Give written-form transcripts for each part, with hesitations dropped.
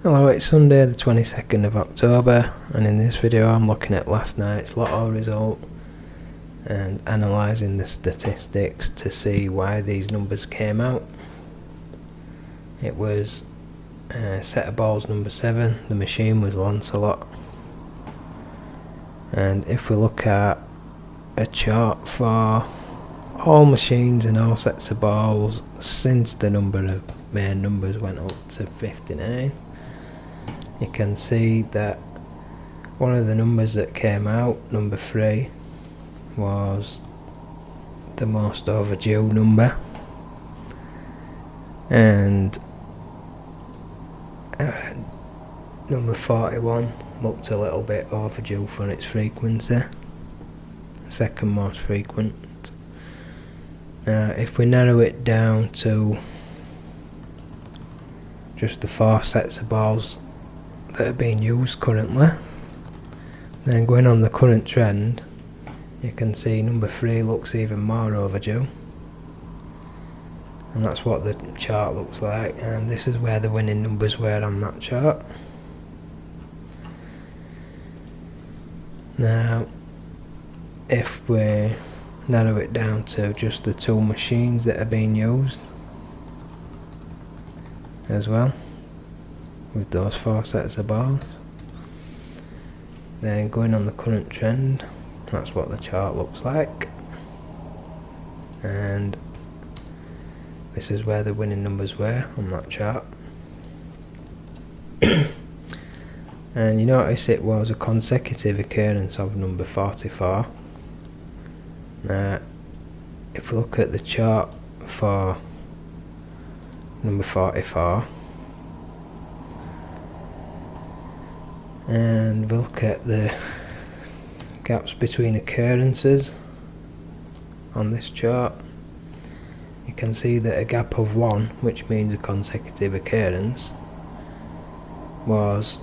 Hello, it's Sunday the 22nd of October, and in this video I'm looking at last night's Lotto result and analysing the statistics to see why these numbers came out. It was set of balls number 7, the machine was Lancelot, and if we look at a chart for all machines and all sets of balls since the number of main numbers went up to 59, you can see that one of the numbers that came out, number 3, was the most overdue number, and number 41 looked a little bit overdue for its frequency, second most frequent. Now if we narrow it down to just the 4 sets of balls that are being used currently, then going on the current trend, you can see number 3 looks even more overdue, and that's what the chart looks like, and this is where the winning numbers were on that chart. Now if we narrow it down to just the 2 machines that are being used as well, with those 4 sets of balls, then going on the current trend, that's what the chart looks like, and this is where the winning numbers were on that chart. And you notice it was a consecutive occurrence of number 44. Now if we look at the chart for number 44 and we look at the gaps between occurrences on this chart, you can see that a gap of 1, which means a consecutive occurrence, was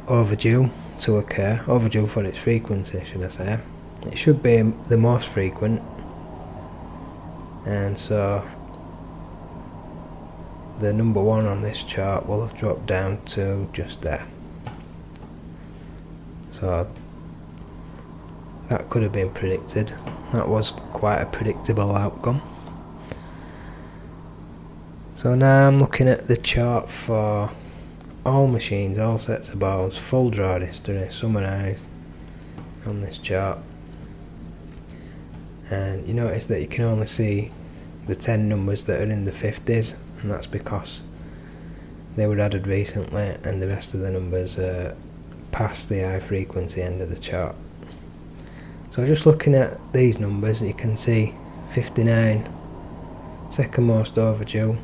overdue to occur, overdue for its frequency should I say. It should be the most frequent, and so the number 1 on this chart will have dropped down to just there. So that could have been predicted. That was quite a predictable outcome. So now I'm looking at the chart for all machines, all sets of balls, full draw history summarised on this chart, and you notice that you can only see the 10 numbers that are in the 50s, and that's because they were added recently and the rest of the numbers are past the high frequency end of the chart. So just looking at these numbers, you can see 59, second most overdue,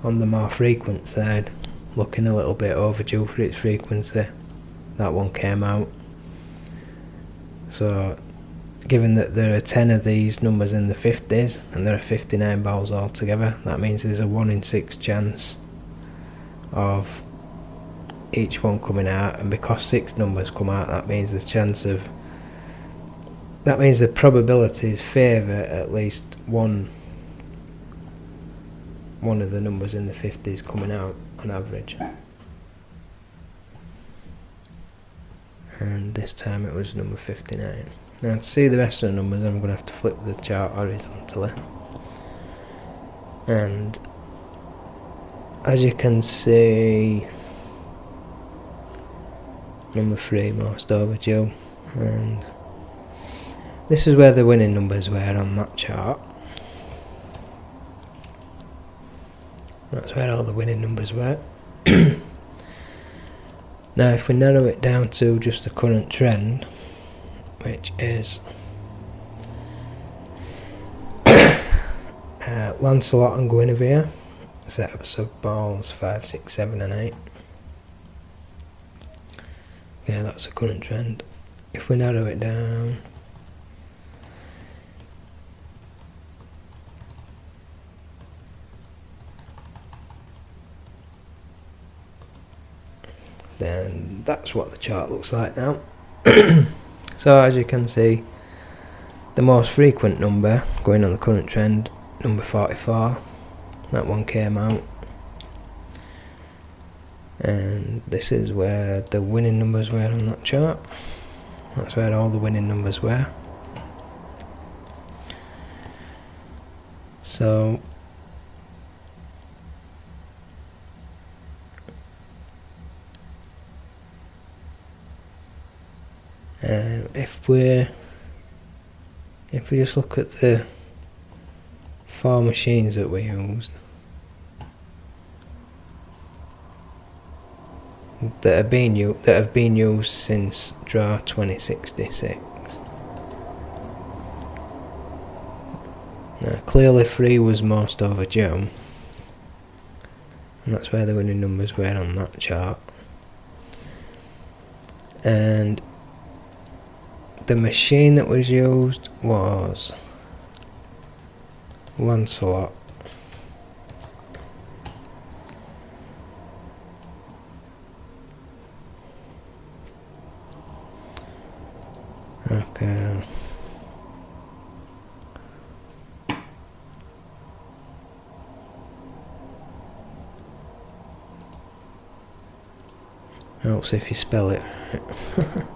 on the more frequent side, looking a little bit overdue for its frequency. That one came out. So given that there are 10 of these numbers in the 50s and there are 59 balls altogether, that means there's a 1 in 6 chance of each one coming out, and because 6 numbers come out, that means the probabilities favour at least one of the numbers in the 50s coming out on average. And this time it was number 59. Now to see the rest of the numbers, I'm going to have to flip the chart horizontally, and as you can see, number 3 most overdue, and this is where the winning numbers were on that chart. That's where all the winning numbers were. Now if we narrow it down to just the current trend, which is Lancelot and Guinevere, setups of balls 5, 6, 7 and 8. Yeah, that's the current trend. If we narrow it down, then that's what the chart looks like now. So as you can see, the most frequent number going on the current trend, number 44, that one came out. And this is where the winning numbers were on that chart. That's where all the winning numbers were. So if we just look at the 4 machines that we used that have been used since draw 2066. Now clearly 3 was most overdue, and that's where the winning numbers were on that chart. And the machine that was used was Lancelot. Okay. Helps if you spell it right.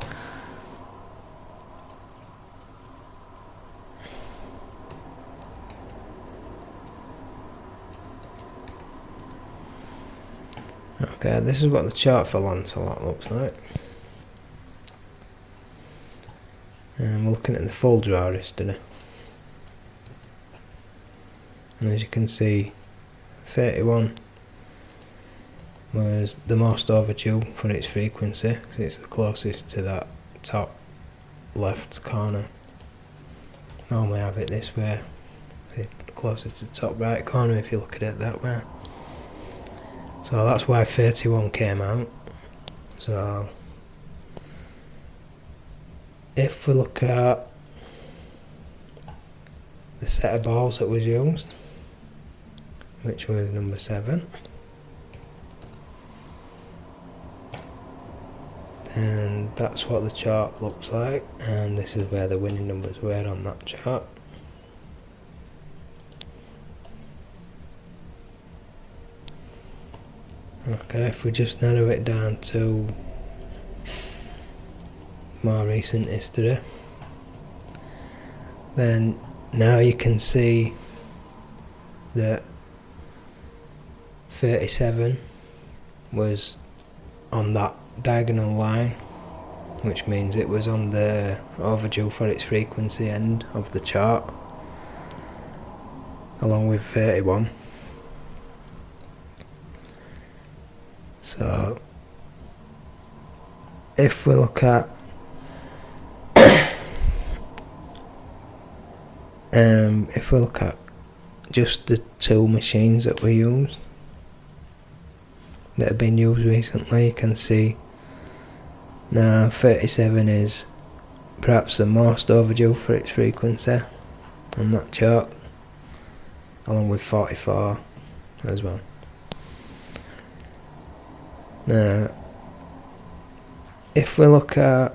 Okay, this is what the chart for Lancelot looks like. And we're looking at the full draw history. And as you can see, 31 was the most overdue for its frequency, because it's the closest to that top left corner. Normally have it this way, the closest to the top right corner if you look at it that way. So that's why 31 came out. So if we look at the set of balls that was used, which was number 7, and that's what the chart looks like, and this is where the winning numbers were on that chart. Okay, if we just narrow it down to more recent history, then now you can see that 37 was on that diagonal line, which means it was on the overdue for its frequency end of the chart, along with 31. So if we look at just the 2 machines that we used, that have been used recently, you can see now 37 is perhaps the most overdue for its frequency on that chart, along with 44 as well. Now if we look at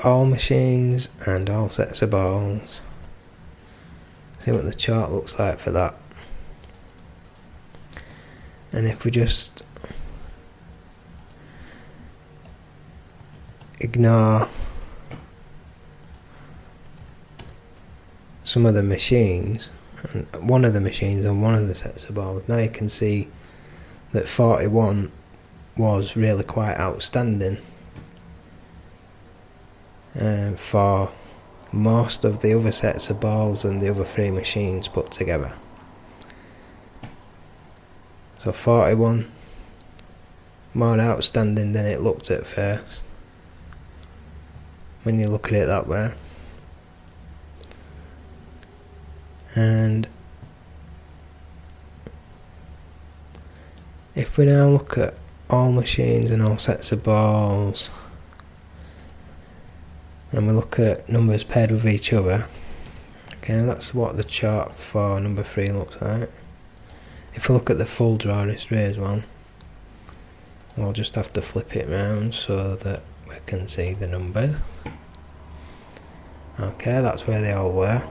all machines and all sets of balls, see what the chart looks like for that. And if we just ignore some of the machines, and one of the machines on one of the sets of balls, now you can see that 41 was really quite outstanding for most of the other sets of balls and the other 3 machines put together. So 41 more outstanding than it looked at first, when you look at it that way. And if we now look at all machines and all sets of balls, and we look at numbers paired with each other, okay, that's what the chart for number 3 looks like. If we look at the full draw history as well, we'll just have to flip it round so that we can see the numbers. Okay, that's where they all were.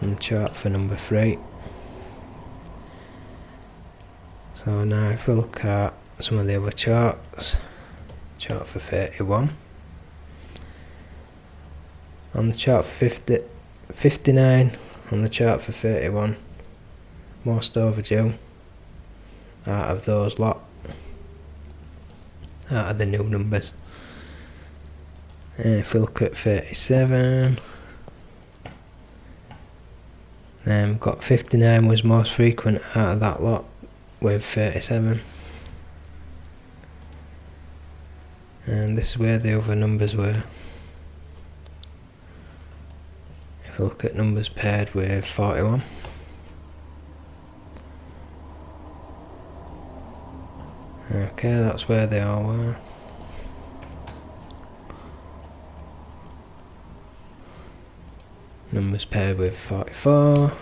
and the chart for number 3. So now if we look at some of the other charts, chart for 31, on the chart for 59, on the chart for 31, most overdue out of those lot, out of the new numbers. And if we look at 37, then we've got 59 was most frequent out of that lot with 37. And this is where the other numbers were. If we look at numbers paired with 41, okay, that's where they all were. Numbers paired with 44,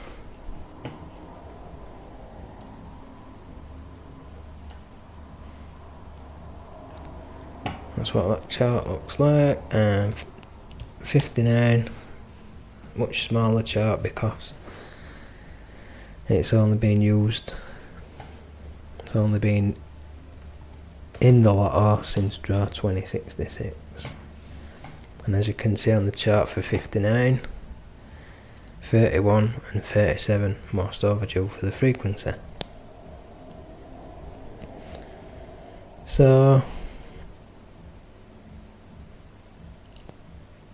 that's what that chart looks like. And 59, much smaller chart because it's only been used, it's only been in the Lotto since draw 2066. And as you can see on the chart for 59, 31 and 37 most overdue for the frequency. So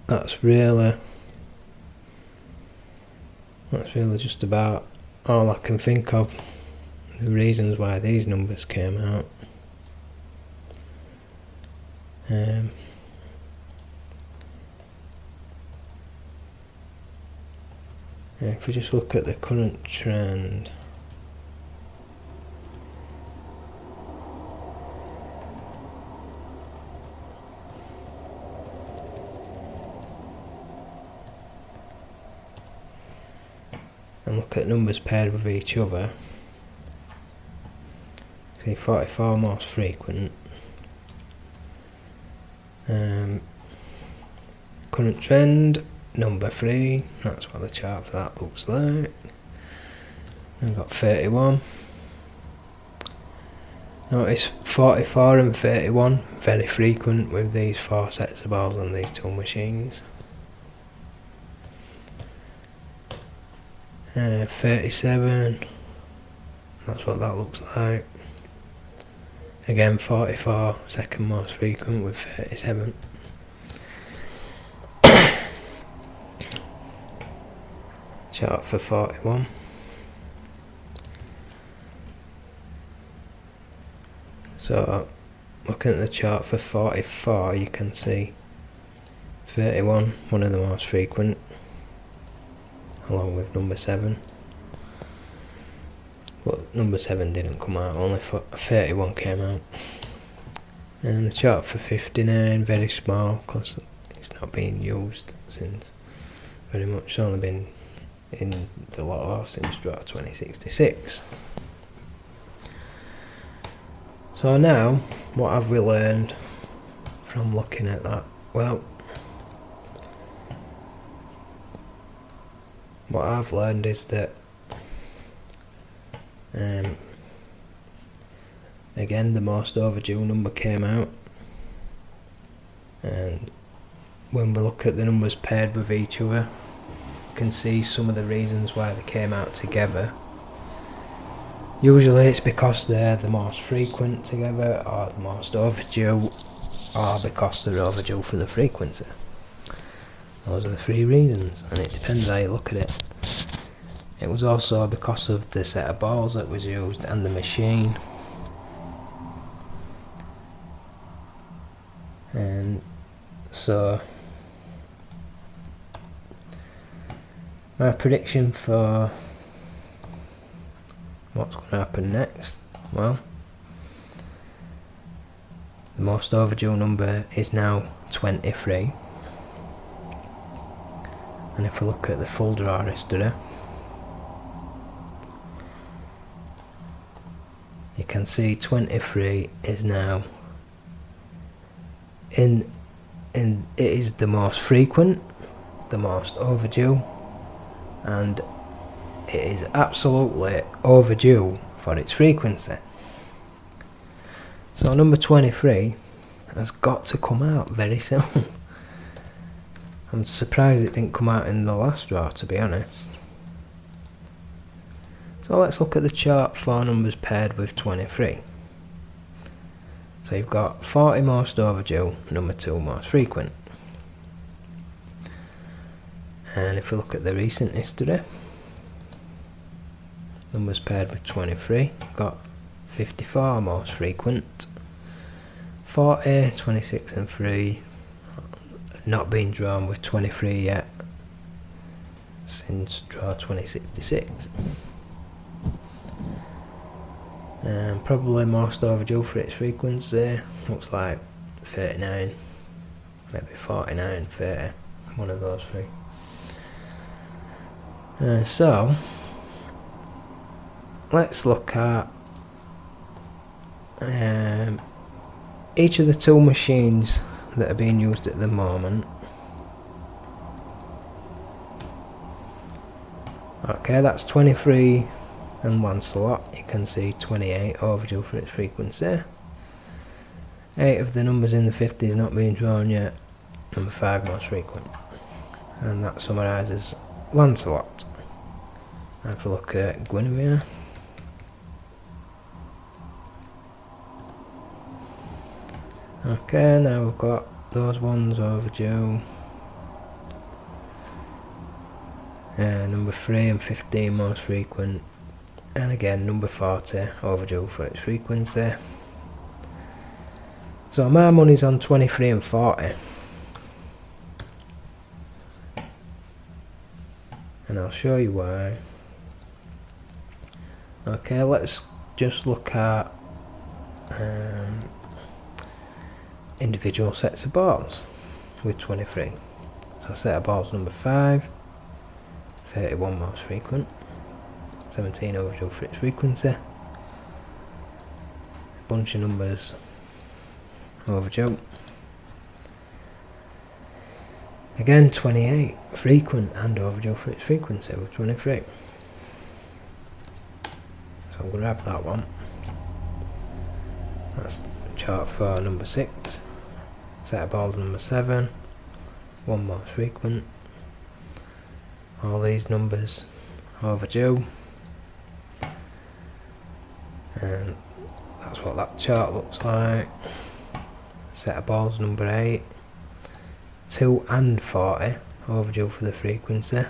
that's really just about all I can think of the reasons why these numbers came out. If we just look at the current trend, and look at numbers paired with each other, see 44 most frequent. Current trend, number 3, that's what the chart for that looks like. I've got 31. Notice 44 and 31 very frequent with these 4 sets of balls on these 2 machines. 37, that's what that looks like. Again 44, second most frequent with 37. Chart for 41. So looking at the chart for 44, you can see 31, one of the most frequent, along with number 7. But number 7 didn't come out, only 31 came out. And the chart for 59, very small because it's not being used since very much. It's only been in the Lotto since draw 2066. So now, what have we learned from looking at that? Well, what I've learned is that again the most overdue number came out, and when we look at the numbers paired with each other, you can see some of the reasons why they came out together. Usually it's because they're the most frequent together, or the most overdue, or because they're overdue for the frequency. Those are the 3 reasons, and it depends how you look at it. It was also because of the set of balls that was used and the machine. And so my prediction for what's going to happen next, well, the most overdue number is now 23, and if we look at the full draw history, you can see 23 is now it is the most frequent, the most overdue, and it is absolutely overdue for its frequency. So number 23 has got to come out very soon. I'm surprised it didn't come out in the last draw, to be honest. So let's look at the chart for numbers paired with 23. So you've got 40 most overdue, number 2 most frequent. And if we look at the recent history, numbers paired with 23, got 54 most frequent, 40, 26 and 3, not been drawn with 23 yet since draw 2066. And probably most overdue for its frequency, looks like 39, maybe 49, 30, one of those three. So let's look at each of the two machines that are being used at the moment. Okay, that's 23 and one slot. You can see 28 overdue for its frequency. 8 of the numbers in the 50s not being drawn yet. Number 5 most frequent. And that summarises Lancelot. Now if we look at Guinevere. Okay, now we've got those ones overdue. Number 3 and 15 most frequent. And again number 40 overdue for its frequency. So my money's on 23 and 40. And I'll show you why. Okay, let's just look at individual sets of balls with 23. So set of balls number 5, 31 most frequent, 17 overdue for its frequency, a bunch of numbers overdue, again 28 frequent and overdue for its frequency with 23. So I'm going to grab that one. That's chart for number 6. Set of balls number 7, 1 most frequent, all these numbers overdue, and that's what that chart looks like. Set of balls number 8, 2 and 40 overdue for the frequency.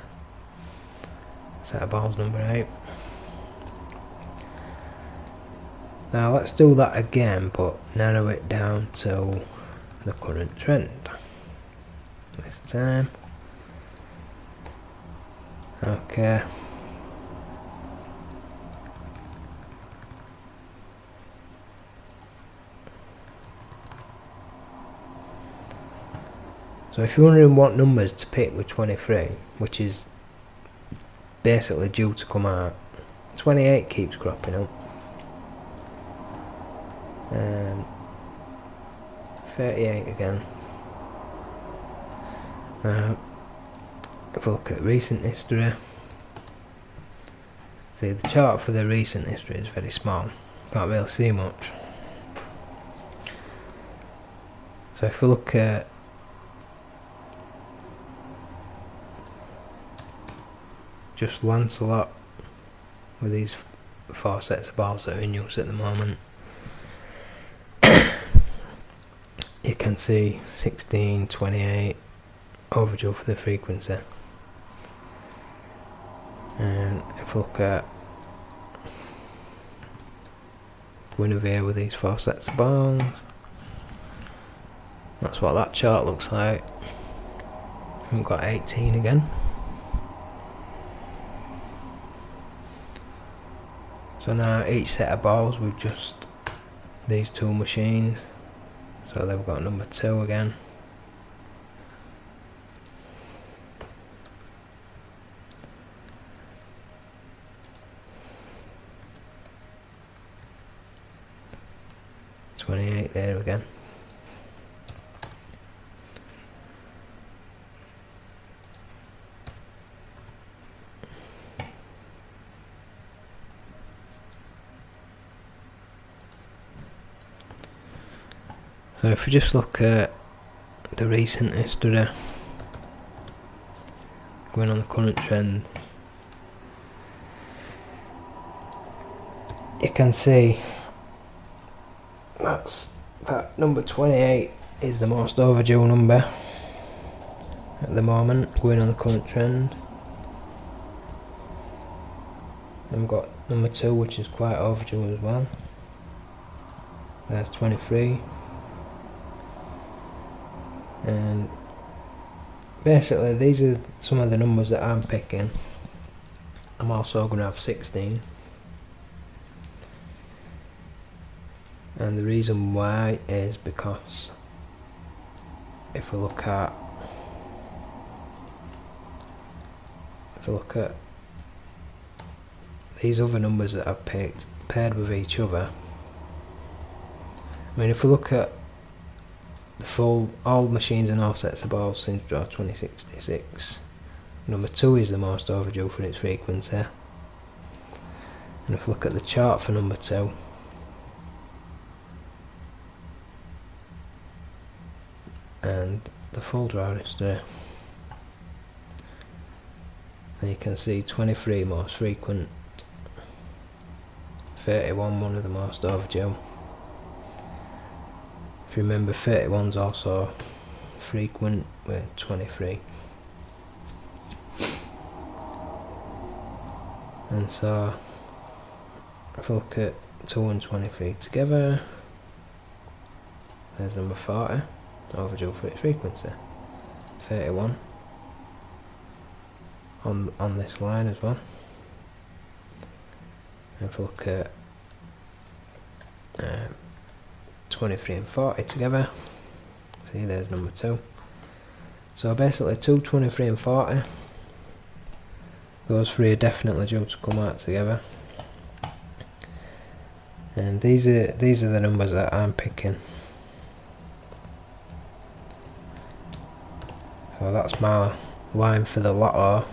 Set of balls number 8. Now let's do that again, but narrow it down to the current trend this time. Okay. So if you're wondering what numbers to pick with 23, which is basically due to come out, 28 keeps cropping up. 38 again. Now, if we look at recent history, see the chart for the recent history is very small, can't really see much. So if we look at just Lancelot with these 4 sets of balls that are in use at the moment, you can see 16, 28 overdue for the frequency. And if we look at Guinevere with these 4 sets of balls, that's what that chart looks like. We've got 18 again. So now each set of balls with just these 2 machines. So they've got number 2 again. $28 there again. So if we just look at the recent history, going on the current trend, you can see that number 28 is the most overdue number at the moment, going on the current trend. And we've got number 2, which is quite overdue as well. There's 23. And basically these are some of the numbers that I'm picking. I'm also going to have 16. And the reason why is because if we look at these other numbers that I've picked paired with each other, I mean, if we look at the full, all machines and all sets of balls since draw 2066, number 2 is the most overdue for its frequency. And if we look at the chart for number 2, and the full draw history, then you can see 23 most frequent, 31 one of the most overdue. If you remember, 31's also frequent with 23. And so if I look at 2 and 23 together, there's number 40, overdue for its frequency. 31 on this line as well. And if I look at 23 and 40 together, see, there's number 2. So basically 2, 23 and 40, those 3 are definitely due to come out together. And these are the numbers that I'm picking. So that's my line for the Lotto,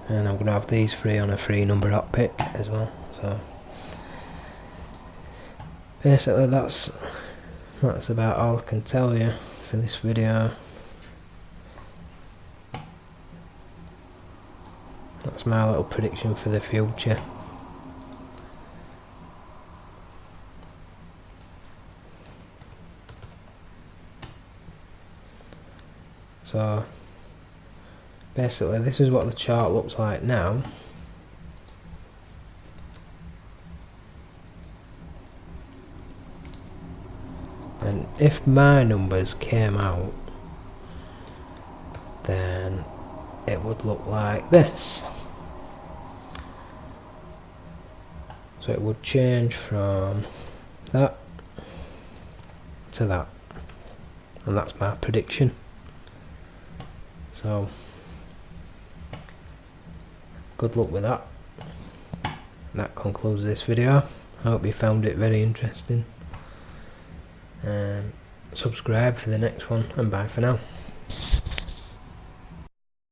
and I'm going to have these 3 on a 3 number up pick as well. So basically that's about all I can tell you for this video. That's my little prediction for the future. So basically this is what the chart looks like now. And if my numbers came out, then it would look like this. So it would change from that to that, and that's my prediction. So good luck with that. That concludes this video. I hope you found it very interesting. Subscribe for the next one, and bye for now.